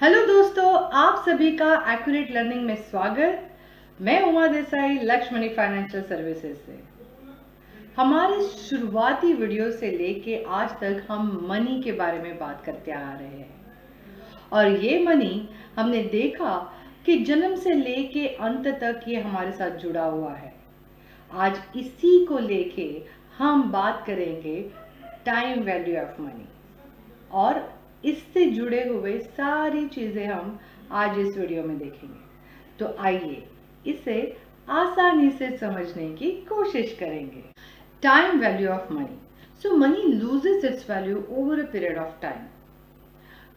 Hello दोस्तों, आप सभी का एक्यूरेट लर्निंग में स्वागत। मैं उमा देसाई, लक्ष्मणी फाइनेंशियल सर्विसेज से। हमारे शुरुआती वीडियो से लेके आज तक हम मनी के बारे में बात करते आ रहे हैं और ये मनी हमने देखा कि जन्म से लेके अंत तक ये हमारे साथ जुड़ा हुआ है। आज इसी को लेके हम बात करेंगे टाइम वैल्यू ऑफ मनी और इससे जुड़े हुए सारी चीजें हम आज इस वीडियो में देखेंगे। तो आइए इसे आसानी से समझने की कोशिश करेंगे। Time value of money. So money loses it's value over a period of time.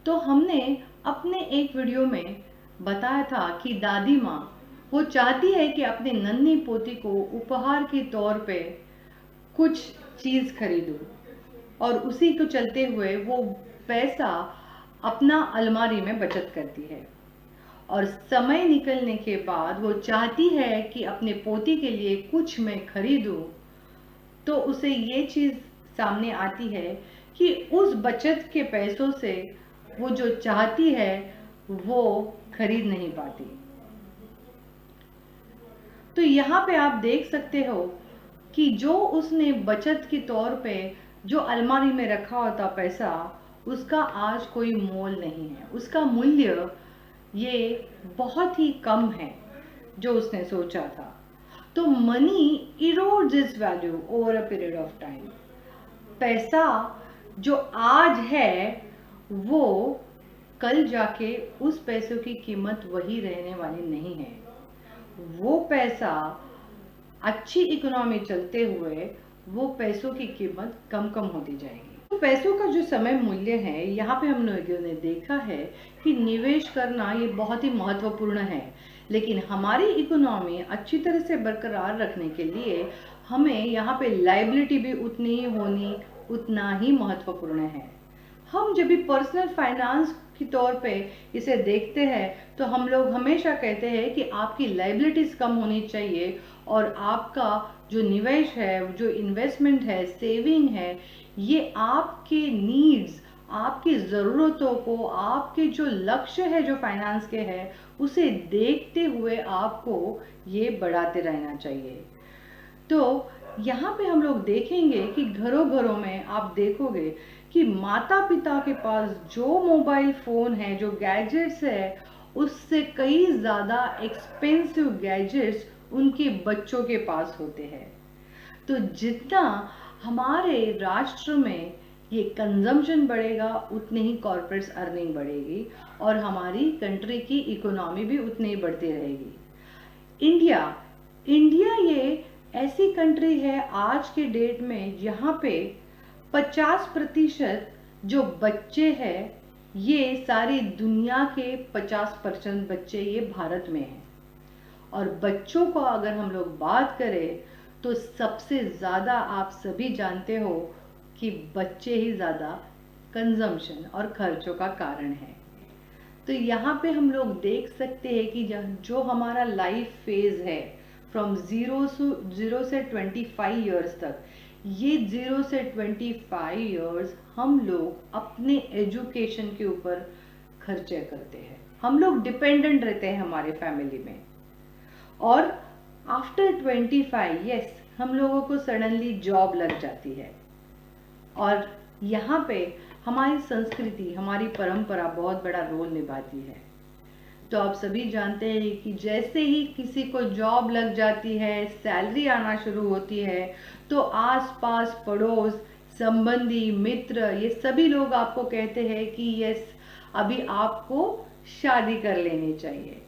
तो हमने अपने एक वीडियो में बताया था कि दादी माँ वो चाहती है कि अपने नन्ही पोती को उपहार के तौर पे कुछ चीज खरीदूं और उसी को चलते हुए वो पैसा अपना अलमारी में बचत करती है और समय निकलने के बाद वो चाहती है कि अपने पोती के लिए कुछ मैं खरीदूं, तो उसे ये चीज सामने आती है कि उस बचत के पैसों से वो जो चाहती है वो खरीद नहीं पाती। तो यहाँ पे आप देख सकते हो कि जो उसने बचत के तौर पे जो अलमारी में रखा होता पैसा, उसका आज कोई मोल नहीं है, उसका मूल्य ये बहुत ही कम है जो उसने सोचा था। तो money erodes it's value over a period of time. पैसा जो आज है वो कल जाके उस पैसों की कीमत वही रहने वाली नहीं है। वो पैसा अच्छी इकोनॉमी चलते हुए वो पैसों की कीमत कम कम होती जाएगी। तो पैसों का जो समय मूल्य है, यहाँ पे हम लोगों ने देखा है कि निवेश करना ये बहुत ही महत्वपूर्ण है, लेकिन हमारी इकोनॉमी अच्छी तरह से बरकरार रखने के लिए हमें यहाँ पे लायबिलिटी भी उतना ही महत्वपूर्ण है। हम जब भी पर्सनल फाइनेंस के तौर पे इसे देखते हैं तो हम लोग हमेशा कहते हैं कि आपकी लायबिलिटीज कम होनी चाहिए और आपका जो निवेश है, जो इन्वेस्टमेंट है, सेविंग है, ये आपके नीड्स, आपकी ज़रूरतों को, आपके जो लक्ष्य है जो फाइनेंस के है, उसे देखते हुए आपको ये बढ़ाते रहना चाहिए। तो यहाँ पे हम लोग देखेंगे कि घरों घरों में आप देखोगे कि माता पिता के पास जो मोबाइल फोन है, जो गैजेट्स है, उससे कई ज़्यादा एक्सपेंसिव गैजेट्स उनके बच्चों के पास होते हैं। तो जितना हमारे राष्ट्र में ये कंजम्पशन बढ़ेगा उतनी ही कॉर्पोरेट्स अर्निंग बढ़ेगी और हमारी कंट्री की इकोनॉमी भी उतनी ही बढ़ती रहेगी। इंडिया ये ऐसी कंट्री है आज के डेट में जहाँ पे 50% जो बच्चे हैं, ये सारी दुनिया के 50% बच्चे ये भारत में हैं। और बच्चों को अगर हम लोग बात करें तो सबसे ज़्यादा आप सभी जानते हो कि बच्चे ही ज़्यादा कंजम्पशन और खर्चों का कारण है। तो यहाँ पे हम लोग देख सकते हैं कि जो हमारा लाइफ फेज है फ्रॉम 0 से 25 ईयर्स तक, ये 0 से 25 ईयर्स हम लोग अपने एजुकेशन के ऊपर खर्चे करते हैं। हम लोग डिपेंडेंट रहते हैं हमारे फैमिली में और आफ्टर 25 यस हम लोगों को सडनली जॉब लग जाती है और यहाँ पे हमारी संस्कृति, हमारी परंपरा बहुत बड़ा रोल निभाती है। तो आप सभी जानते हैं कि जैसे ही किसी को जॉब लग जाती है, सैलरी आना शुरू होती है, तो आसपास पड़ोस, संबंधी, मित्र, ये सभी लोग आपको कहते हैं कि यस अभी आपको शादी कर लेनी चाहिए।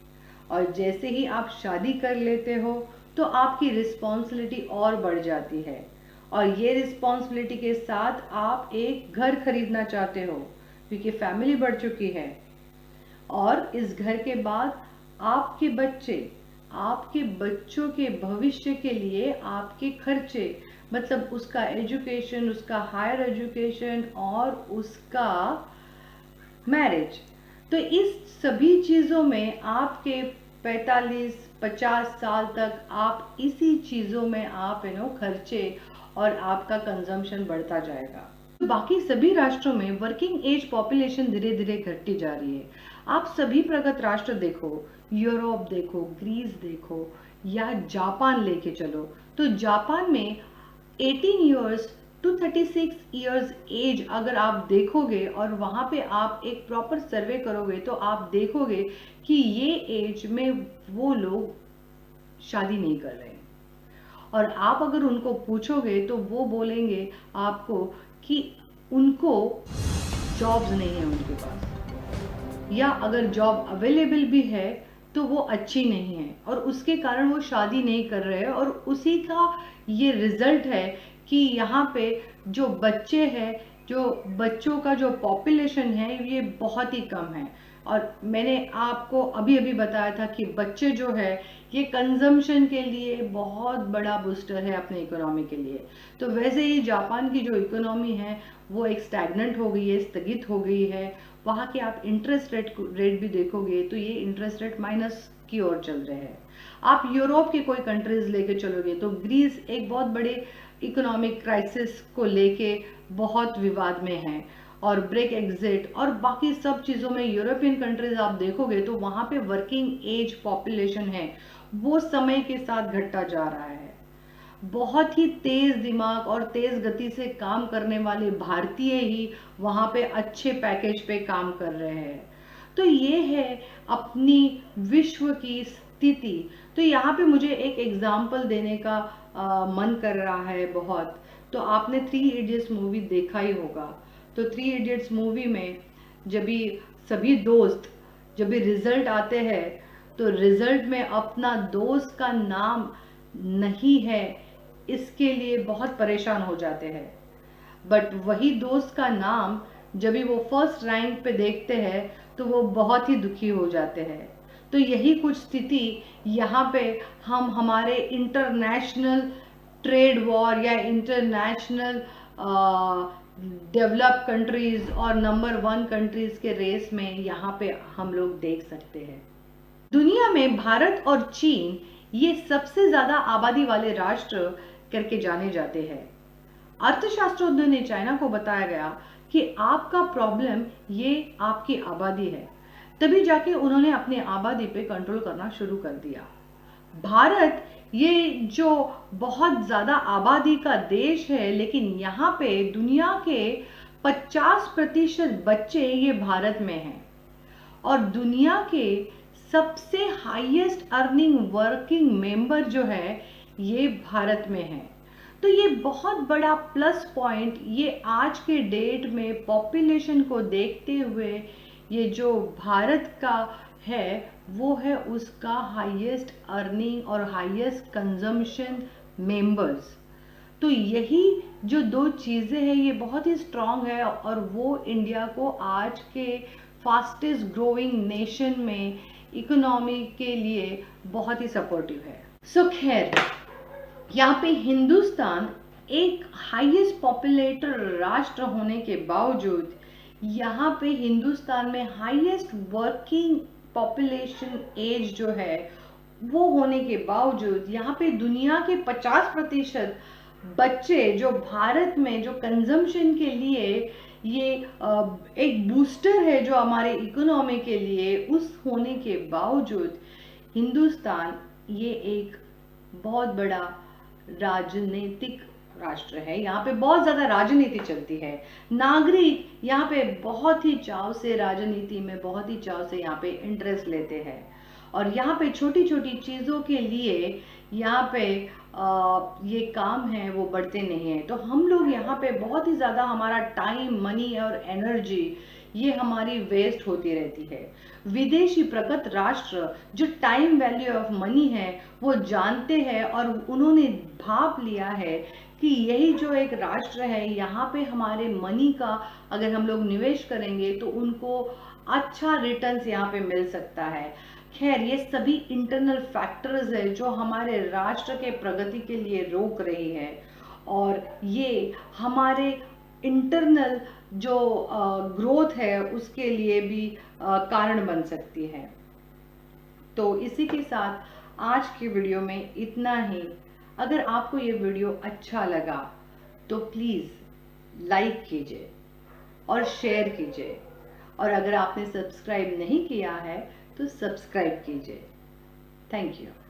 और जैसे ही आप शादी कर लेते हो तो आपकी रिस्पॉन्सिबिलिटी और बढ़ जाती है और ये रिस्पॉन्सिबिलिटी के साथ आप एक घर खरीदना चाहते हो क्योंकि फैमिली बढ़ चुकी है और इस घर के बाद आपके बच्चों के भविष्य के लिए आपके खर्चे, मतलब उसका एजुकेशन, उसका हायर एजुकेशन और उसका मैरिज। तो इस सभी चीज़ों में आपके 45-50 साल तक आप इसी चीज़ों में आप खर्चे और आपका कंजम्पशन बढ़ता जाएगा। बाकी सभी राष्ट्रों में वर्किंग एज पॉपुलेशन धीरे धीरे घटती जा रही है। आप सभी प्रगत राष्ट्र देखो, यूरोप देखो, ग्रीस देखो या जापान लेके चलो, तो जापान में 18 इयर्स टू 36 इयर्स एज अगर आप देखोगे और वहाँ पे आप एक प्रॉपर सर्वे करोगे तो आप देखोगे कि ये एज में वो लोग शादी नहीं कर रहे हैं। और आप अगर उनको पूछोगे तो वो बोलेंगे आपको कि उनको जॉब्स नहीं है उनके पास, या अगर जॉब अवेलेबल भी है तो वो अच्छी नहीं है और उसके कारण वो शादी नहीं कर रहे हैं। और उसी का ये रिजल्ट है कि यहाँ पे जो बच्चे हैं, जो बच्चों का जो पॉपुलेशन है ये बहुत ही कम है। और मैंने आपको अभी अभी बताया था कि बच्चे जो है ये कंजम्पशन के लिए बहुत बड़ा बूस्टर है अपने इकोनॉमी के लिए। तो वैसे ही जापान की जो इकोनॉमी है वो एक स्टैग्नेंट हो गई है, स्थगित हो गई है। वहाँ के आप इंटरेस्ट रेट भी देखोगे तो ये इंटरेस्ट रेट माइनस की ओर चल रहे हैं। आप यूरोप के कोई कंट्रीज लेके चलोगे तो ग्रीस एक बहुत बड़े इकोनॉमिक क्राइसिस को लेके बहुत विवाद में है, और ब्रेक एग्जिट और बाकी सब चीज़ों में यूरोपियन कंट्रीज आप देखोगे तो वहाँ पे वर्किंग एज पॉपुलेशन है वो समय के साथ घटता जा रहा है। बहुत ही तेज दिमाग और तेज गति से काम करने वाले भारतीय ही वहाँ पे अच्छे पैकेज पे काम कर रहे हैं। तो ये है अपनी विश्व की स्थिति। तो यहाँ पे मुझे एक एग्जाम्पल देने का मन कर रहा है बहुत। तो आपने 3 इडियट्स मूवी देखा ही होगा। तो 3 इडियट्स मूवी में जब भी सभी दोस्त जब भी रिजल्ट आते हैं तो रिजल्ट में अपना दोस्त का नाम नहीं है इसके लिए बहुत परेशान हो जाते हैं, बट वही दोस्त का नाम जब भी वो फर्स्ट रैंक पे देखते हैं तो वो बहुत ही दुखी हो जाते हैं। तो यही कुछ स्थिति यहाँ पे हम हमारे इंटरनेशनल ट्रेड वॉर या इंटरनेशनल डेवलप कंट्रीज और नंबर 1 कंट्रीज के रेस में यहाँ पे हम लोग देख सकते हैं। दुनिया में भारत और चीन ये सबसे ज्यादा आबादी वाले राष्ट्र करके जाने जाते हैं। अर्थशास्त्रों ने चाइना को बताया गया कि आपका प्रॉब्लम ये आपकी आबादी है, तभी जाके उन्होंने अपनी आबादी पे कंट्रोल करना शुरू कर दिया। भारत ये जो बहुत ज्यादा आबादी का देश है, लेकिन यहाँ पे दुनिया के 50% बच्चे ये भारत में हैं और दुनिया के सबसे हाईएस्ट अर्निंग वर्किंग मेंबर जो है ये भारत में है। तो ये बहुत बड़ा प्लस पॉइंट ये आज के डेट में पॉपुलेशन को देखते हुए ये जो भारत का है वो है उसका हाईएस्ट अर्निंग और हाईएस्ट कंजम्पशन मेंबर्स। तो यही जो 2 चीज़ें हैं ये बहुत ही स्ट्रांग है और वो इंडिया को आज के फास्टेस्ट ग्रोइंग नेशन में इकोनॉमी के लिए बहुत ही सपोर्टिव है। सो खैर, यहाँ पे हिंदुस्तान एक हाईएस्ट पॉपुलेटेड राष्ट्र होने के बावजूद यहाँ पे हिंदुस्तान में हाईएस्ट वर्किंग पॉपुलेशन एज जो है वो होने के बावजूद यहाँ पे दुनिया के 50% बच्चे जो भारत में जो कंजम्पशन के लिए ये एक बूस्टर है जो हमारे इकोनॉमी के लिए, उस होने के बावजूद हिंदुस्तान ये एक बहुत बड़ा राजनीतिक राष्ट्र है। यहाँ पे बहुत ज्यादा राजनीति चलती है। नागरिक यहाँ पे बहुत ही चाव से राजनीति में बहुत ही चाव से यहाँ पे इंटरेस्ट लेते हैं और यहाँ पे छोटी छोटी चीजों के लिए यहाँ पे ये काम है वो बढ़ते नहीं है। तो हम लोग यहाँ पे बहुत ही ज्यादा हमारा टाइम, मनी और एनर्जी ये हमारी वेस्ट होती रहती है। विदेशी प्रगत राष्ट्र जो टाइम वैल्यू ऑफ मनी है वो जानते हैं और उन्होंने भाप लिया है कि यही जो एक राष्ट्र है यहाँ पे हमारे मनी का अगर हम लोग निवेश करेंगे तो उनको अच्छा रिटर्न्स यहाँ पे मिल सकता है। खैर, ये सभी इंटरनल फैक्टर्स है जो हमारे राष्ट्र के प्रगति के लिए रोक रही है और ये हमारे इंटरनल जो ग्रोथ है उसके लिए भी कारण बन सकती है। तो इसी के साथ आज की वीडियो में इतना ही। अगर आपको ये वीडियो अच्छा लगा तो प्लीज़ लाइक कीजिए और शेयर कीजिए और अगर आपने सब्सक्राइब नहीं किया है तो सब्सक्राइब कीजिए। Thank you.